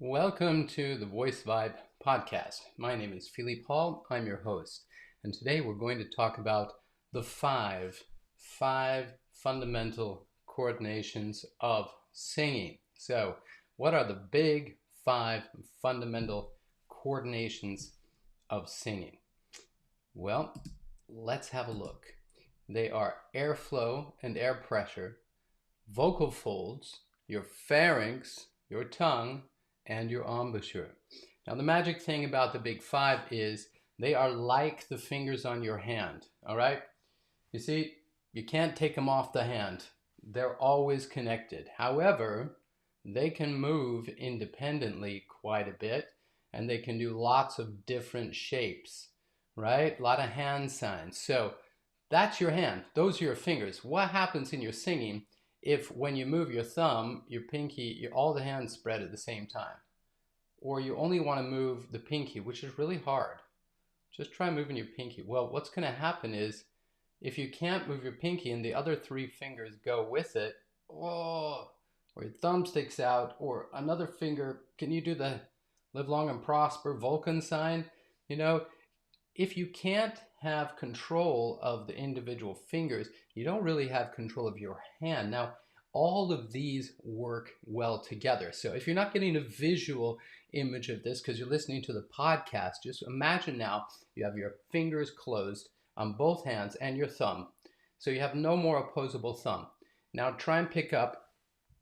Welcome to the Voice Vibe podcast. My name is Philippe Hall. I'm your host. And today we're going to talk about the five fundamental coordinations of singing. So, what are the big five fundamental coordinations of singing? Well, let's have a look. They are airflow and air pressure, vocal folds, your pharynx, your tongue, and your embouchure. Now, the magic thing about the big five is they are like the fingers on your hand, all right? You see, you can't take them off the hand. They're always connected. However, they can move independently quite a bit, and they can do lots of different shapes, right? A lot of hand signs. So that's your hand. Those are your fingers. What happens in your singing if when you move your thumb, your pinky, all the hands spread at the same time? Or you only want to move the pinky, which is really hard. Just try moving your pinky. Well, what's going to happen is if you can't move your pinky and the other three fingers go with it, or your thumb sticks out, or another finger, can you do the live long and prosper Vulcan sign? You know, if you can't have control of the individual fingers, you don't really have control of your hand. Now, all of these work well together. So if you're not getting a visual image of this because you're listening to the podcast, just imagine now you have your fingers closed on both hands and your thumb. So you have no more opposable thumb. Now try and pick up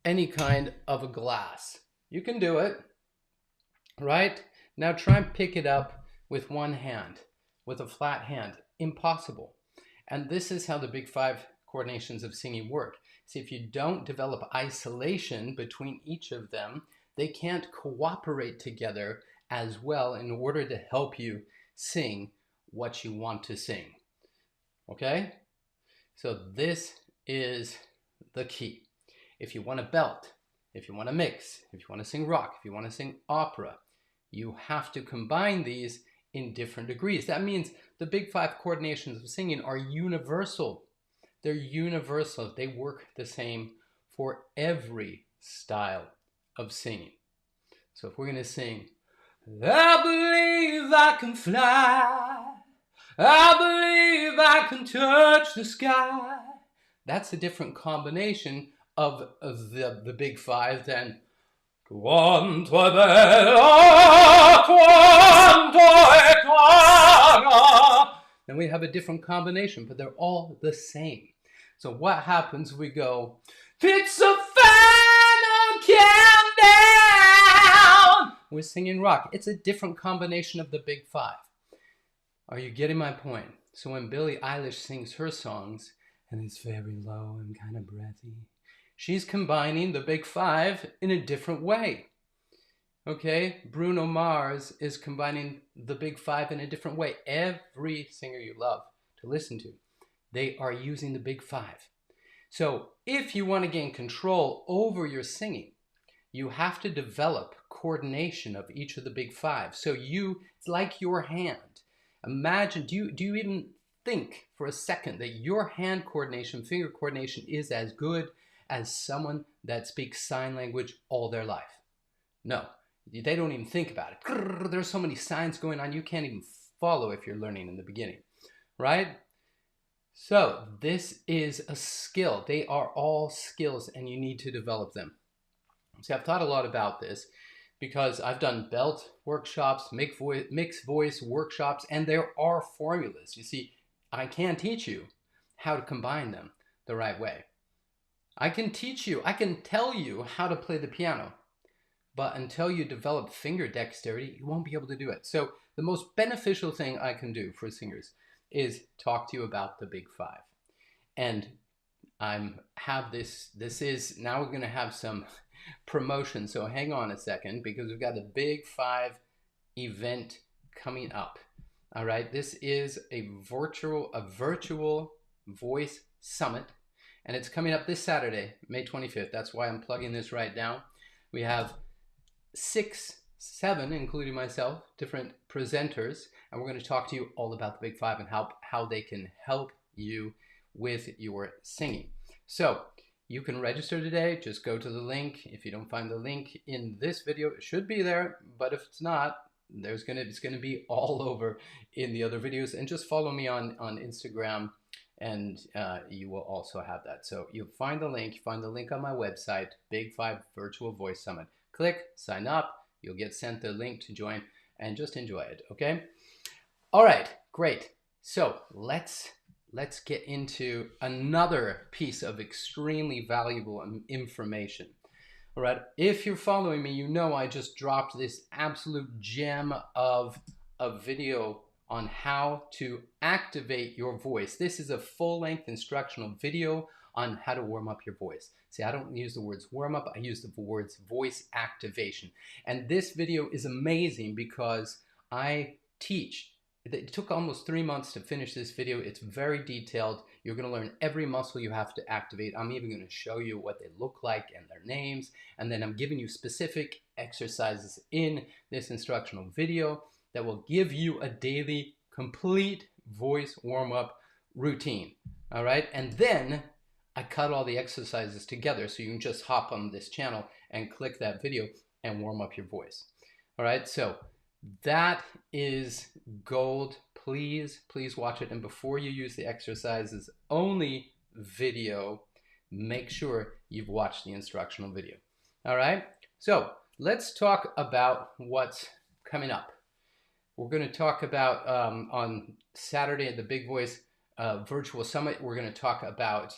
any kind of a glass. You can do it, right? Now try and pick it up with one hand, with a flat hand. Impossible. And this is how the big five coordinations of singing work. See, if you don't develop isolation between each of them, they can't cooperate together as well in order to help you sing what you want to sing. Okay? So this is the key. If you want to belt, if you want to mix, if you want to sing rock, if you want to sing opera, you have to combine these in different degrees. That means the big five coordinations of singing are universal. They're universal. They work the same for every style of singing. So if we're going to sing, I believe I can fly, I believe I can touch the sky, that's a different combination of the big five than quanto è bella, quanto è clara. Then we have a different combination, but they're all the same. So what happens? We go, it's a final countdown. We're singing rock. It's a different combination of the big five. Are you getting my point? So when Billie Eilish sings her songs, and it's very low and kind of breathy, she's combining the big five in a different way. Okay, Bruno Mars is combining the big five in a different way. Every singer you love to listen to, they are using the big five. So if you want to gain control over your singing, you have to develop coordination of each of the big five. So it's like your hand. Imagine, do you even think for a second that your hand coordination, finger coordination is as good as someone that speaks sign language all their life? No. They don't even think about it. There's so many signs going on, you can't even follow if you're learning in the beginning, right? So this is a skill. They are all skills and you need to develop them. See, I've thought a lot about this because I've done belt workshops, mixed voice workshops, and there are formulas. You see, I can teach you how to combine them the right way. I can teach you, I can tell you how to play the piano. But until you develop finger dexterity, you won't be able to do it. So the most beneficial thing I can do for singers is talk to you about the big five. And now we're going to have some promotion. So hang on a second because we've got a big five event coming up. All right. This is a virtual voice summit. And it's coming up this Saturday, May 25th. That's why I'm plugging this right now. We have 7, including myself, different presenters, and we're going to talk to you all about the big five and how they can help you with your singing. So you can register today. Just go to the link. If you don't find the link in this video, it should be there, but if it's not, it's gonna be all over in the other videos. And just follow me on Instagram, and you will also have that. So you find the link on my website, Big5 Virtual Voice Summit. Click, sign up, you'll get sent the link to join, and just enjoy it, okay? All right, great. So let's get into another piece of extremely valuable information. All right, if you're following me, you know I just dropped this absolute gem of a video on how to activate your voice. This is a full-length instructional video on how to warm up your voice. See, I don't use the words warm up, I use the words voice activation. And this video is amazing because I teach. It took almost 3 months to finish this video. It's very detailed. You're going to learn every muscle you have to activate. I'm even going to show you what they look like and their names. And then I'm giving you specific exercises in this instructional video that will give you a daily complete voice warm-up routine. All right. And then I cut all the exercises together so you can just hop on this channel and click that video and warm up your voice. All right. So that is gold. Please watch it. And before you use the exercises only video, make sure you've watched the instructional video. All right. So let's talk about what's coming up. We're going to talk about on Saturday at the Big Voice Virtual Summit, we're going to talk about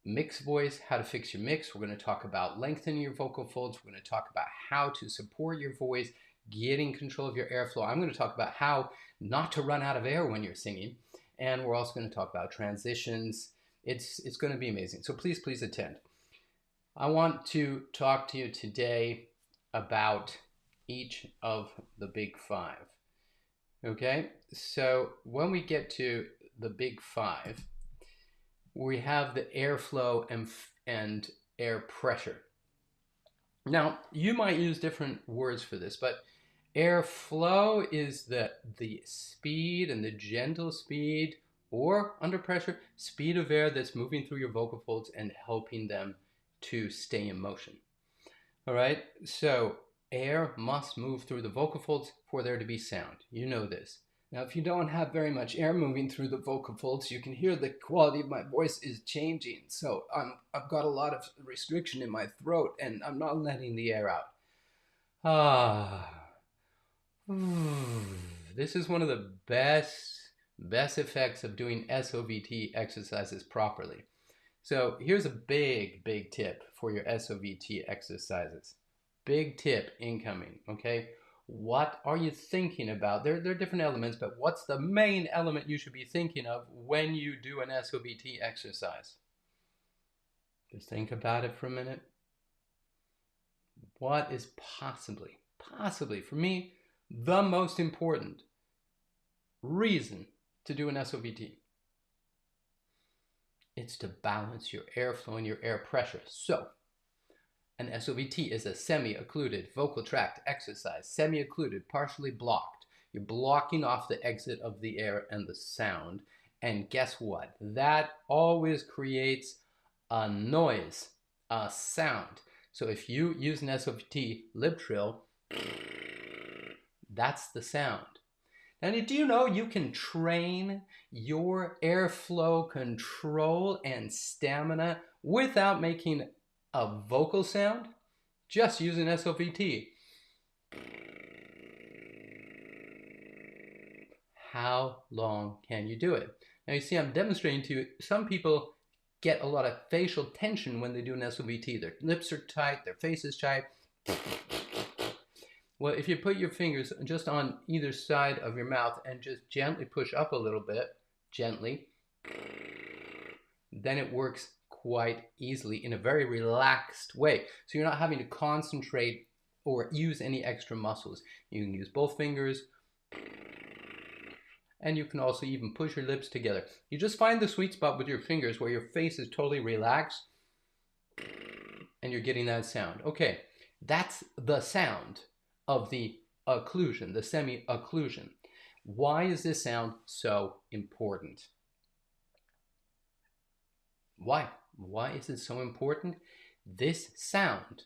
mixed voice, how to fix your mix. We're going to talk about lengthening your vocal folds. We're going to talk about how to support your voice, getting control of your airflow. I'm going to talk about how not to run out of air when you're singing. And we're also going to talk about transitions. It's going to be amazing. So please attend. I want to talk to you today about each of the big five. Okay, so when we get to the big five, we have the airflow and air pressure. Now, you might use different words for this, but airflow is the speed and the gentle speed, or under pressure, speed of air that's moving through your vocal folds and helping them to stay in motion. All right, so air must move through the vocal folds for there to be sound. You know this. Now, if you don't have very much air moving through the vocal folds, you can hear the quality of my voice is changing. So I've got a lot of restriction in my throat and I'm not letting the air out. This is one of the best effects of doing SOVT exercises properly. So here's a big tip for your SOVT exercises. Big tip incoming, okay? What are you thinking about? There are different elements, but what's the main element you should be thinking of when you do an SOVT exercise? Just think about it for a minute. What is possibly, for me, the most important reason to do an SOVT? It's to balance your airflow and your air pressure. So, an SOVT is a semi-occluded vocal tract exercise. Semi-occluded, partially blocked. You're blocking off the exit of the air and the sound. And guess what? That always creates a noise, a sound. So if you use an SOVT lip trill, that's the sound. Now, do you know you can train your airflow control and stamina without making a vocal sound? Just using SOVT. How long can you do it? Now you see I'm demonstrating to you, some people get a lot of facial tension when they do an SOVT. Their lips are tight, their face is tight. Well, if you put your fingers just on either side of your mouth and just gently push up a little bit, gently, then it works quite easily in a very relaxed way. So you're not having to concentrate or use any extra muscles. You can use both fingers, and you can also even push your lips together. You just find the sweet spot with your fingers where your face is totally relaxed and you're getting that sound. Okay, that's the sound of the occlusion, the semi-occlusion. Why is this sound so important? Why? Why is it so important? This sound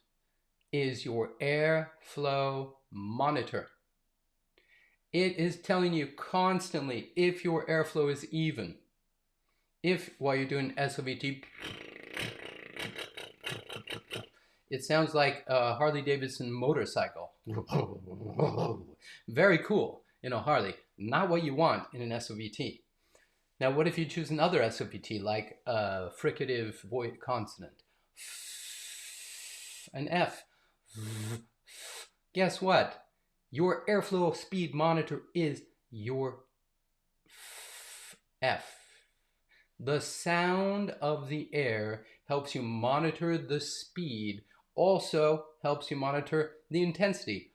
is your airflow monitor. It is telling you constantly if your airflow is even. If, while you're doing SOVT, it sounds like a Harley-Davidson motorcycle. Very cool in a Harley. Not what you want in an SOVT. Now, what if you choose another SOVT, like a fricative voice consonant? An F. Guess what? Your airflow speed monitor is your F. The sound of the air helps you monitor the speed, also helps you monitor the intensity.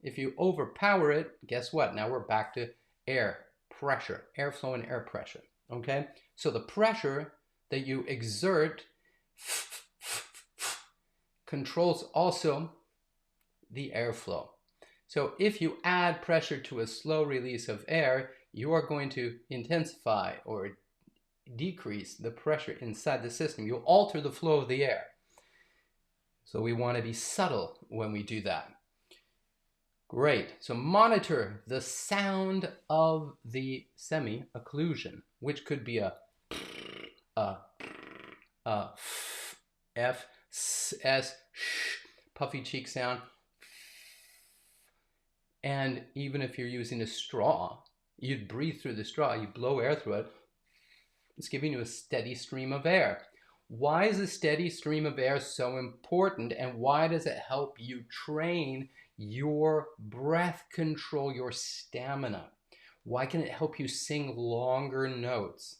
If you overpower it, guess what? Now we're back to air pressure, airflow and air pressure, okay? So the pressure that you exert controls also the airflow. So if you add pressure to a slow release of air, you are going to intensify or decrease the pressure inside the system. You'll alter the flow of the air. So we want to be subtle when we do that. Great. So monitor the sound of the semi-occlusion, which could be a F, S, sh, puffy cheek sound. And even if you're using a straw, you'd breathe through the straw, you blow air through it, it's giving you a steady stream of air. Why is a steady stream of air so important, and why does it help you train your breath control, your stamina? Why can it help you sing longer notes?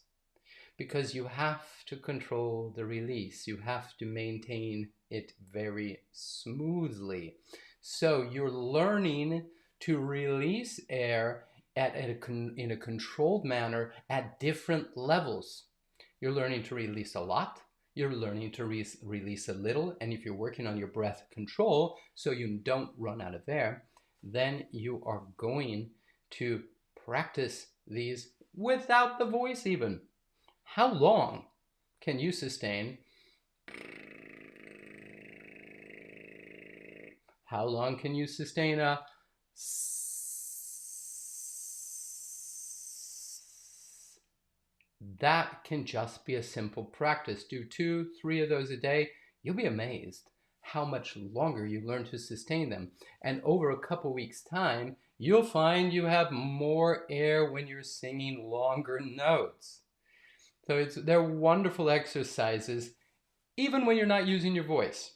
Because you have to control the release. You have to maintain it very smoothly. So you're learning to release air in a controlled manner at different levels. You're learning to release a lot. You're learning to release a little. And if you're working on your breath control so you don't run out of air, then you are going to practice these without the voice even. How long can you sustain? How long can you sustain a That can just be a simple practice. Do 2, 3 of those a day. You'll be amazed how much longer you learn to sustain them. And over a couple weeks' time, you'll find you have more air when you're singing longer notes. So they're wonderful exercises, even when you're not using your voice.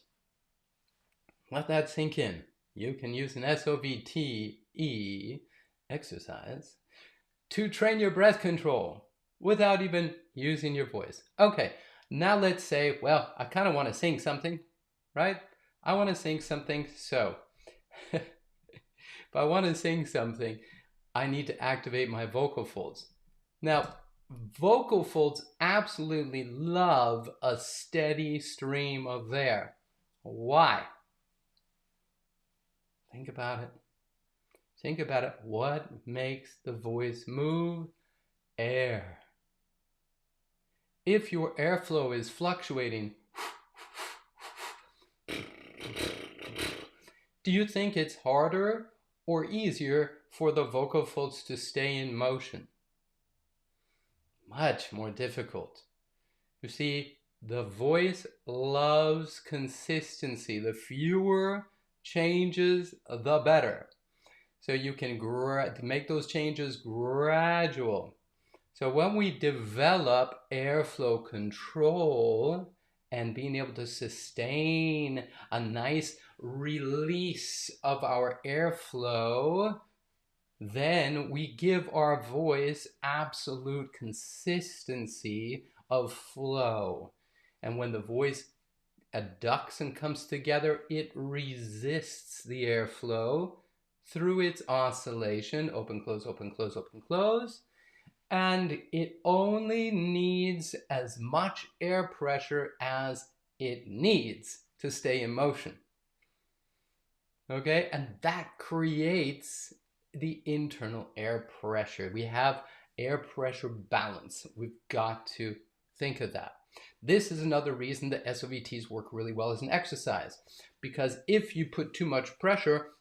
Let that sink in. You can use an SOVT exercise to train your breath control without even using your voice. Okay, now let's say, well, I kind of want to sing something, right? I want to sing something, so if I want to sing something, I need to activate my vocal folds. Now, vocal folds absolutely love a steady stream of air. Why? Think about it. Think about it. What makes the voice move? Air. If your airflow is fluctuating, do you think it's harder or easier for the vocal folds to stay in motion? Much more difficult. You see, the voice loves consistency. The fewer changes, the better. So you can make those changes gradual. So when we develop airflow control and being able to sustain a nice release of our airflow, then we give our voice absolute consistency of flow. And when the voice adducts and comes together, it resists the airflow through its oscillation, open, close, open, close, open, close. And it only needs as much air pressure as it needs to stay in motion. Okay, and that creates the internal air pressure. We have air pressure balance. We've got to think of that. This is another reason that SOVTs work really well as an exercise, because if you put too much pressure,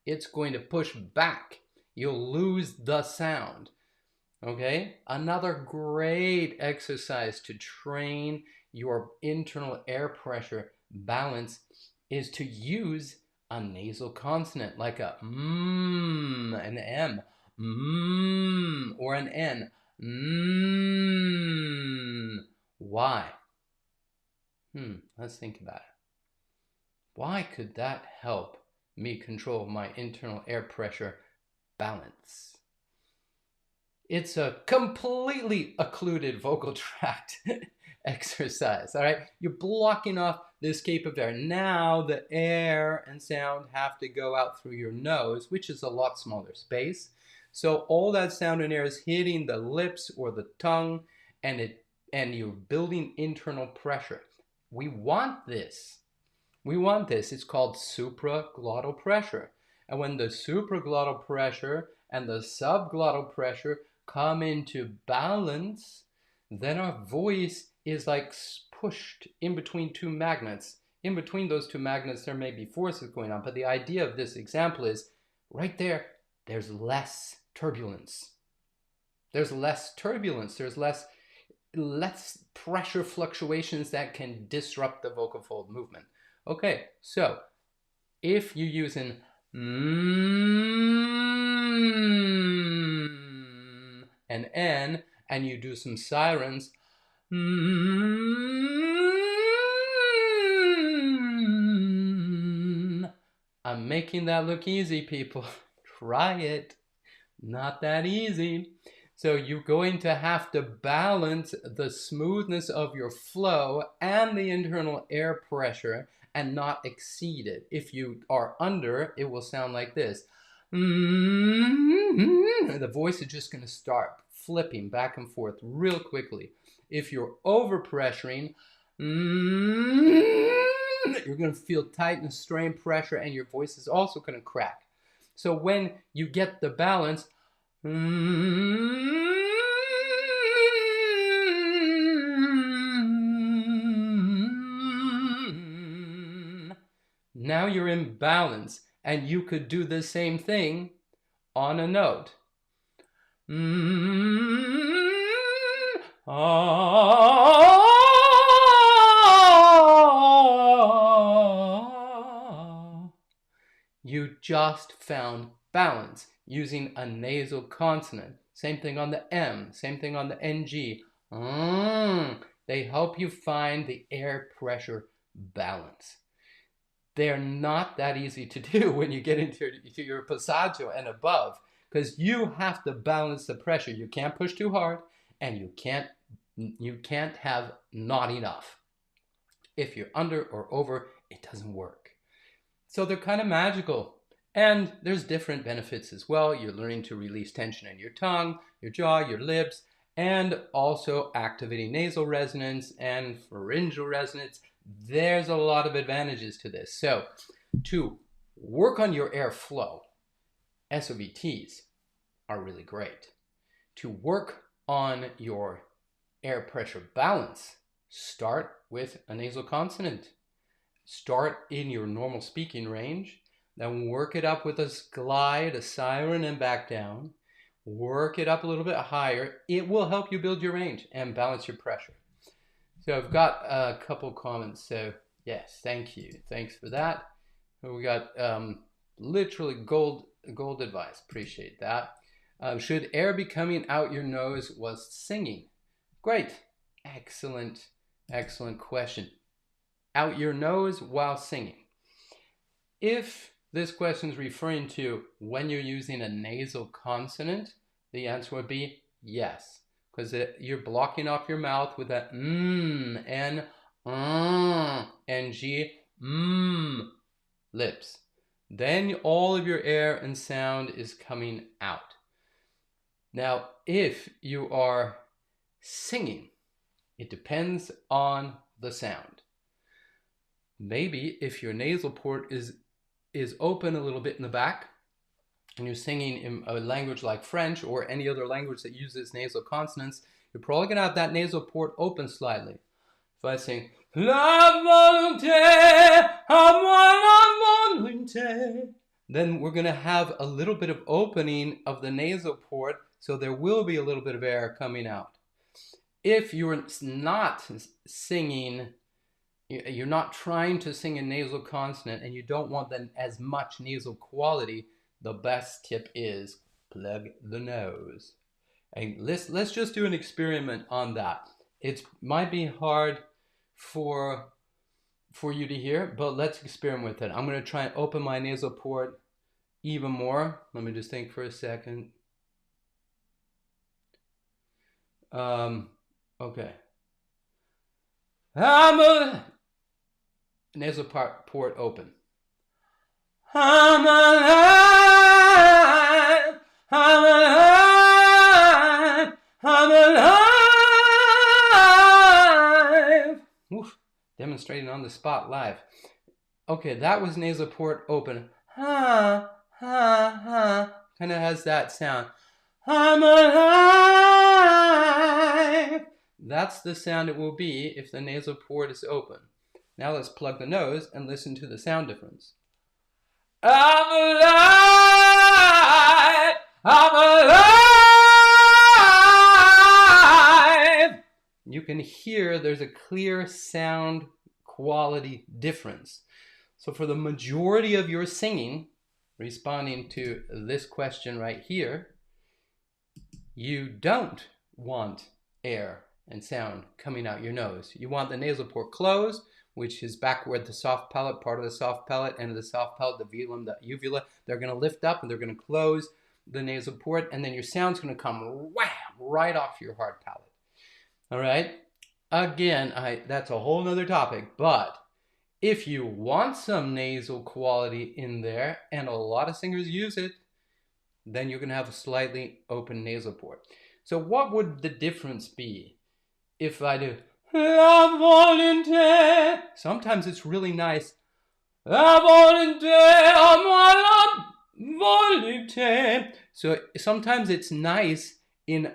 it's going to push back. You'll lose the sound. Okay, another great exercise to train your internal air pressure balance is to use a nasal consonant like a an M, or an N. Why? Let's think about it. Why could that help me control my internal air pressure balance? It's a completely occluded vocal tract exercise, all right? You're blocking off the escape of air. Now the air and sound have to go out through your nose, which is a lot smaller space. So all that sound and air is hitting the lips or the tongue, and you're building internal pressure. We want this. We want this. It's called supraglottal pressure. And when the supraglottal pressure and the subglottal pressure come into balance, then our voice is like pushed in between two magnets. In between those two magnets, there may be forces going on, but the idea of this example is right there, there's less turbulence. There's less turbulence. There's less pressure fluctuations that can disrupt the vocal fold movement. Okay, so if you use an an N and you do some sirens, I'm making that look easy, people. Try it. Not that easy. So you're going to have to balance the smoothness of your flow and the internal air pressure and not exceed it. If you are under, it will sound like this. The voice is just going to start flipping back and forth real quickly. If you're overpressuring, you're going to feel tight and strain pressure, and your voice is also going to crack. So when you get the balance, now you're in balance, and you could do the same thing on a note. You just found balance using a nasal consonant. Same thing on the M, same thing on the NG. They help you find the air pressure balance. They're not that easy to do when you get into your passaggio and above, because you have to balance the pressure. You can't push too hard, and you can't have not enough. If you're under or over, it doesn't work. So they're kind of magical. And there's different benefits as well. You're learning to release tension in your tongue, your jaw, your lips, and also activating nasal resonance and pharyngeal resonance. There's a lot of advantages to this. So to work on your airflow, SOVTs are really great. To work on your air pressure balance, start with a nasal consonant. Start in your normal speaking range, then work it up with a glide, a siren, and back down. Work it up a little bit higher. It will help you build your range and balance your pressure. So I've got a couple comments. So yes, thank you. Thanks for that. We got literally gold advice. Appreciate that. Should air be coming out your nose while singing? Great. Excellent question. Out your nose while singing. If this question is referring to when you're using a nasal consonant, the answer would be yes, because you're blocking off your mouth with that N, NG, lips. Then all of your air and sound is coming out. Now, if you are singing, it depends on the sound. Maybe if your nasal port is open a little bit in the back, and you're singing in a language like French or any other language that uses nasal consonants, you're probably going to have that nasal port open slightly. If I sing, La volonté, à moi la volonté, then we're going to have a little bit of opening of the nasal port, so there will be a little bit of air coming out. If you're not singing, you're not trying to sing a nasal consonant and you don't want then as much nasal quality, the best tip is plug the nose. And let's just do an experiment on that. It might be hard for you to hear, but let's experiment with it. I'm going to try and open my nasal port even more. Let me just think for a second. Okay. Nasal port open. I'm alive. I'm alive. I'm alive. Oof. Demonstrating on the spot live. Okay, that was nasal port open. Ha, ha, ha. Kind of has that sound. I'm alive. That's the sound it will be if the nasal port is open. Now let's plug the nose and listen to the sound difference. I'm alive. I'm alive. You can hear there's a clear sound quality difference. So for the majority of your singing, responding to this question right here, you don't want air and sound coming out your nose. You want the nasal port closed, which is backward the soft palate, part of the soft palate, end of the soft palate, the velum, the uvula. They're going to lift up and they're going to close the nasal port, and then your sound's going to come wham right off your hard palate. All right? Again, that's a whole nother topic, but if you want some nasal quality in there, and a lot of singers use it, then you're going to have a slightly open nasal port. So what would the difference be if I do La volonté? Sometimes it's really nice. La volonté, à moi la volonté. So sometimes it's nice to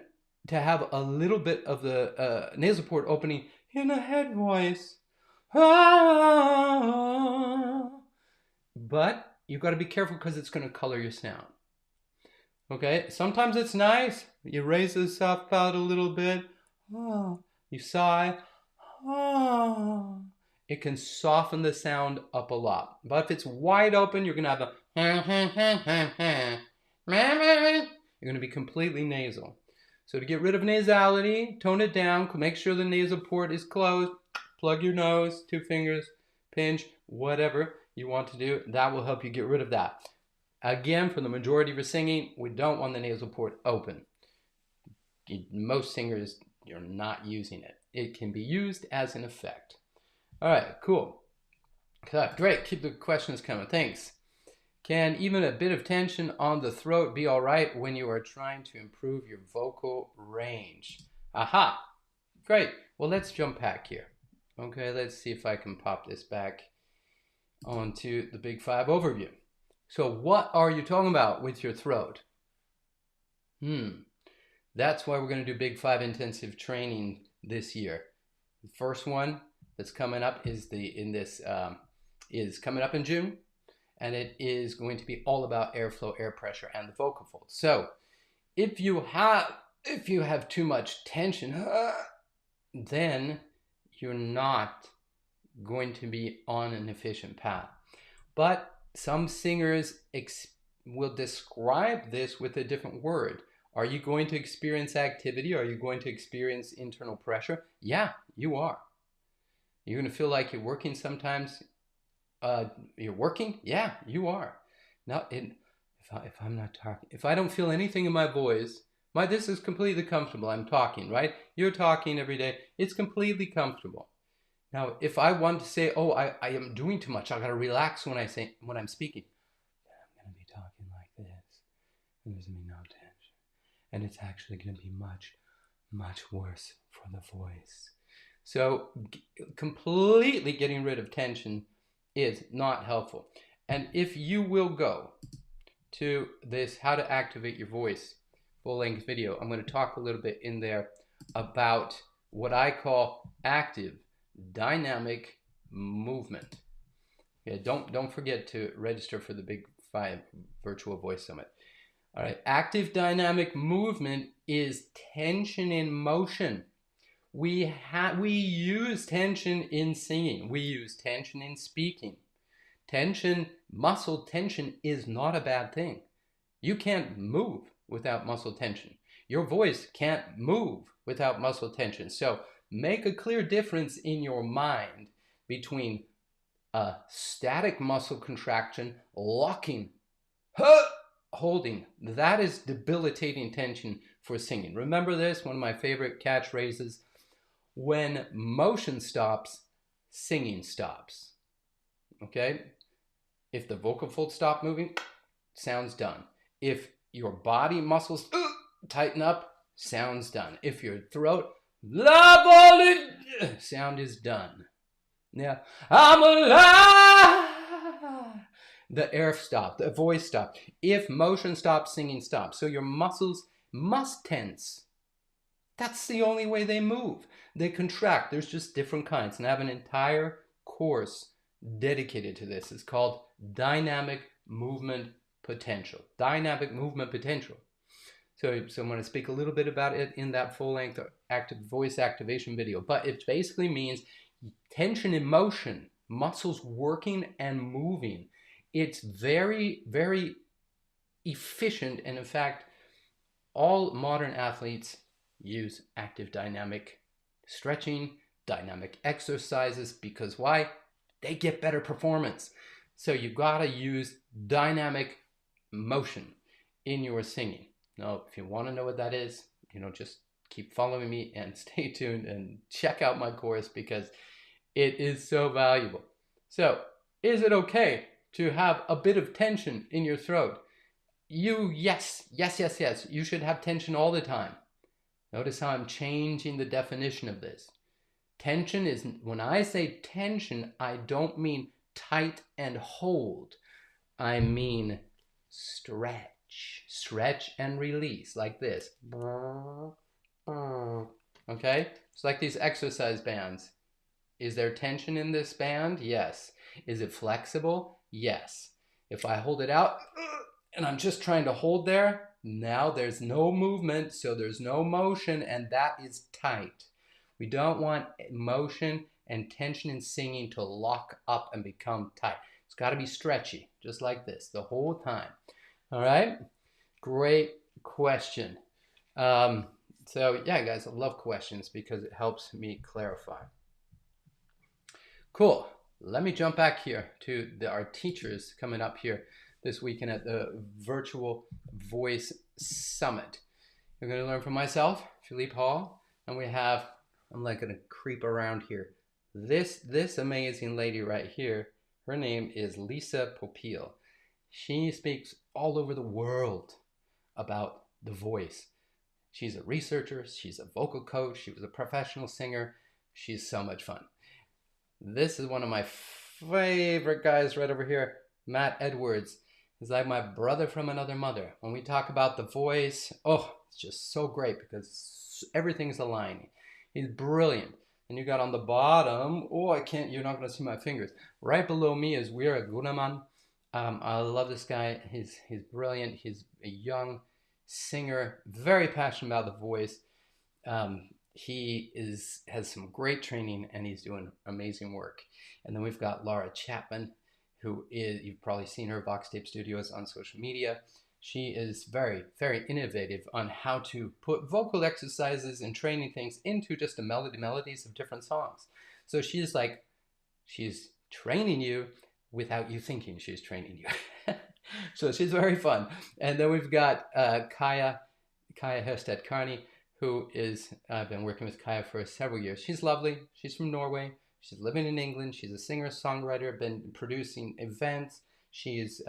have a little bit of the nasal port opening in a head voice. But you've got to be careful because it's going to color your sound. Okay, sometimes it's nice. You raise the soft palate a little bit. You sigh. It can soften the sound up a lot. But if it's wide open, you're going to have a you're going to be completely nasal. So to get rid of nasality, tone it down, make sure the nasal port is closed, plug your nose, 2 fingers, pinch, whatever you want to do. That will help you get rid of that. Again, for the majority of your singing, we don't want the nasal port open. Most singers, you're not using it. It can be used as an effect. All right, cool. Great, keep the questions coming. Thanks. Can even a bit of tension on the throat be all right when you are trying to improve your vocal range? Aha, great. Well, let's jump back here. Okay, let's see if I can pop this back onto the Big 5 overview. So what are you talking about with your throat? That's why we're going to do Big 5 intensive training this year. The first one that's coming up is coming up in June, and it is going to be all about airflow, air pressure, and the vocal folds. So if you have too much tension, then you're not going to be on an efficient path. But some singers will describe this with a different word. Are you going to experience activity? Are you going to experience internal pressure? Yeah, you are. You're going to feel like you're working sometimes. You're working? Yeah, you are. Now, if I'm not talking, if I don't feel anything in my voice, this is completely comfortable. I'm talking, right? You're talking every day. It's completely comfortable. Now, if I want to say, oh, I am doing too much, I got to relax when I'm speaking, then I'm going to be talking like this, and there's going to be no tension, and it's actually going to be much, much worse for the voice. So completely getting rid of tension is not helpful. And if you will go to this How to Activate Your Voice full-length video, I'm going to talk a little bit in there about what I call active dynamic movement. Okay, don't forget to register for the Big 5 Virtual Voice Summit. All right, active dynamic movement is tension in motion. We use tension in singing. We use tension in speaking. Tension, muscle tension is not a bad thing. You can't move without muscle tension. Your voice can't move without muscle tension. So make a clear difference in your mind between a static muscle contraction, locking, holding. That is debilitating tension for singing. Remember this, one of my favorite catchphrases. When motion stops, singing stops. Okay? If the vocal folds stop moving, sound's done. If your body muscles tighten up, sound's done. If your throat, sound is done. Yeah, I'm alive. The air stopped, the voice stopped. If motion stops, singing stops. So your muscles must tense. That's the only way they move. They contract. There's just different kinds. And I have an entire course dedicated to this. It's called Dynamic Movement Potential. Dynamic Movement Potential. So I'm going to speak a little bit about it in that full-length active voice activation video. But it basically means tension in motion, muscles working and moving. It's very, very efficient. And in fact, all modern athletes use active dynamic stretching, dynamic exercises, because why? They get better performance. So you gotta use dynamic motion in your singing. Now, if you want to know what that is, just keep following me and stay tuned and check out my course because it is so valuable. So, is it okay to have a bit of tension in your throat? Yes. You should have tension all the time. Notice how I'm changing the definition of this. Tension is, when I say tension, I don't mean tight and hold. I mean stretch. Stretch and release, like this. Okay? It's like these exercise bands. Is there tension in this band? Yes. Is it flexible? Yes. If I hold it out and I'm just trying to hold there, now there's no movement, so there's no motion, and that is tight. We don't want motion and tension in singing to lock up and become tight. It's got to be stretchy, just like this, the whole time. All right? Great question. So yeah, guys, I love questions because it helps me clarify. Cool. Let me jump back here to our teachers coming up here this weekend at the Virtual Voice Summit. You're going to learn from myself, Philippe Hall, and I'm like going to creep around here. This amazing lady right here, her name is Lisa Popeil. She speaks all over the world about the voice. She's a researcher, she's a vocal coach, she was a professional singer. She's so much fun. This is one of my favorite guys right over here, Matt Edwards. He's like my brother from another mother. When we talk about the voice, it's just so great because everything's aligning. He's brilliant. And you got on the bottom, you're not going to see my fingers. Right below me is Veera Gunaman. I love this guy. He's brilliant. He's a young singer, very passionate about the voice. He has some great training and he's doing amazing work. And then we've got Laura Chapman, you've probably seen her Vox Tape Studios on social media. She is very, very innovative on how to put vocal exercises and training things into just the melodies of different songs. So she's training you without you thinking she's training you. So she's very fun. And then we've got Kaya Høsted-Carney, I've been working with Kaya for several years. She's lovely. She's from Norway. She's living in England. She's a singer-songwriter, been producing events. She's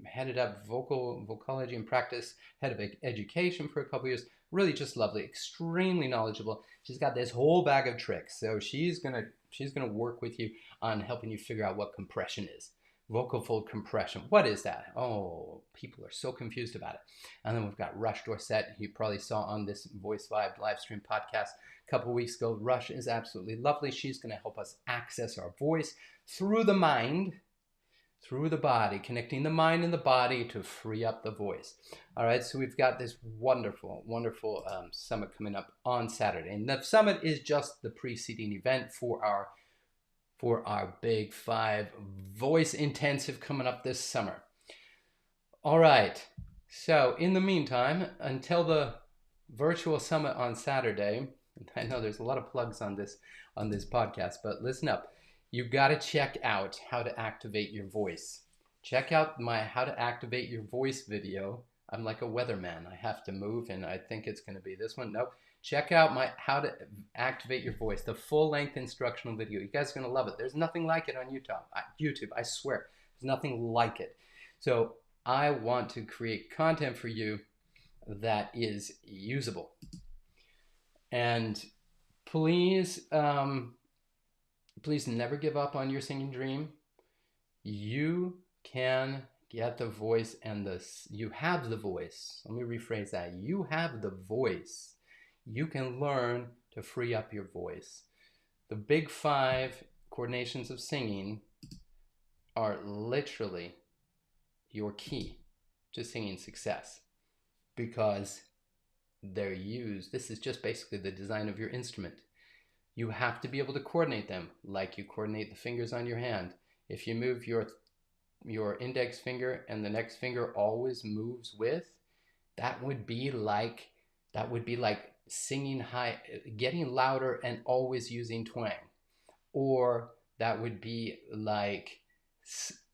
headed up vocology and practice, head of education for a couple years. Really just lovely, extremely knowledgeable. She's got this whole bag of tricks. So she's gonna work with you on helping you figure out what compression is. vocal fold compression. What is that? Oh, people are so confused about it. And then we've got Rush Dorsett. You probably saw on this Voice Vibe live stream podcast a couple weeks ago. Rush is absolutely lovely. She's going to help us access our voice through the mind, through the body, connecting the mind and the body to free up the voice. All right, so we've got this wonderful, wonderful summit coming up on Saturday. And the summit is just the preceding event for our Big 5 voice intensive coming up this summer. All right, so in the meantime, until the virtual summit on Saturday, I know there's a lot of plugs on this podcast, but listen up. You've got to check out how to activate your voice. Check out my how to activate your voice video. I'm like a weatherman. I have to move, and I think it's going to be this one. Nope. Check out my how to activate your voice, the full-length instructional video. You guys are going to love it. There's nothing like it on YouTube. I swear. There's nothing like it. So I want to create content for you that is usable. And please, please never give up on your singing dream. You can get the voice, and you have the voice. Let me rephrase that. You have the voice. You can learn to free up your voice. The Big 5 coordinations of singing are literally your key to singing success, because they're used. This is just basically the design of your instrument. You have to be able to coordinate them like you coordinate the fingers on your hand. If you move your index finger and the next finger always moves with, that would be like singing high, getting louder and always using twang. Or that would be like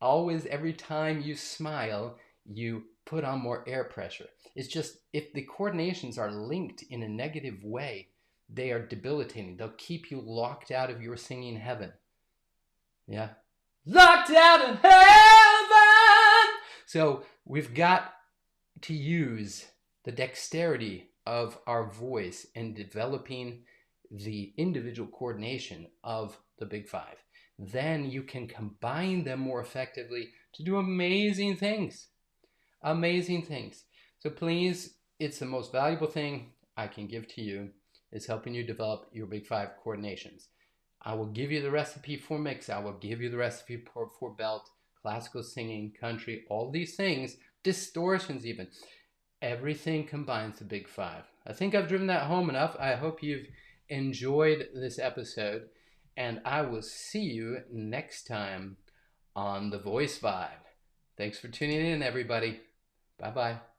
always, every time you smile, you put on more air pressure. It's just, if the coordinations are linked in a negative way, they are debilitating. They'll keep you locked out of your singing heaven. Yeah. Locked out in heaven! So we've got to use the dexterity of our voice in developing the individual coordination of the Big 5. Then you can combine them more effectively to do amazing things. Amazing things. So please, it's the most valuable thing I can give to you, is helping you develop your Big 5 coordinations. I will give you the recipe for mix. I will give you the recipe for belt, classical singing, country, all these things, distortions even. Everything combines the Big 5. I think I've driven that home enough. I hope you've enjoyed this episode, and I will see you next time on the Voice Vibe. Thanks for tuning in, everybody. Bye-bye.